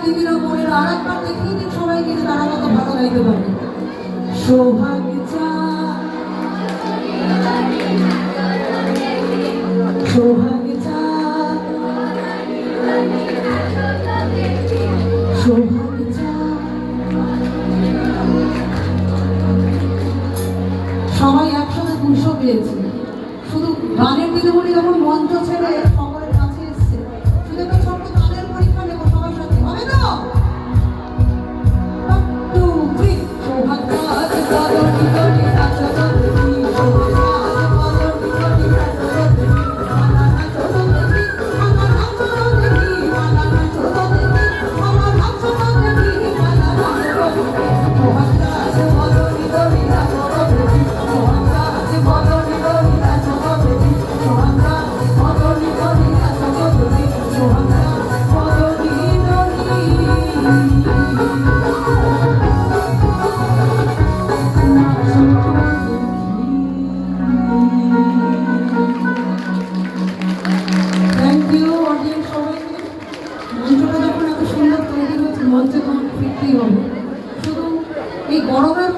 দিদিরা বোনেরা আর একবার দেখিয়ে দিন সবাইকে যে তারা কত ভালো গাইতে পারে। সোহাগ চাঁদ সোহাগ চাঁদ সোহাগ চাঁদ। সবাই একসাথে 200 পেয়েছে। শুধু গানের দিদিমণি যখন মঞ্চ ছেড়ে সকলের কাছে এসছে, শুধু একটা ছোট্ট গানের পরীক্ষা নেবো সবার সাথে, হবে তো? 1 2 3 সোহাগ চাঁদ বদনি বদনি নাচো বদনি সোহাগ চাঁদ বদনি বদনি নাচো বদনি মালা নাচো বদনি মালা নাচো বদনি মালা নাচো বদনি মালা নাচো বদনি মালা নাচো বদনি সোহাগ চাঁদ বদনি বদনি নাচো বদনি সোহাগ চাঁদ বদনি বদনি নাচো বদনি সোহাগ চাঁদ বদনি বদনি নাচো বদনি সোহাগ চাঁদ বদনি থ্যাংক ইউ অডিয়েন্স সবাইকে। মঞ্চটা যখন এত সুন্দর তৈরি হয়েছে, মঞ্চে তখন ফিরতেই হবে। শুধু এই গরমের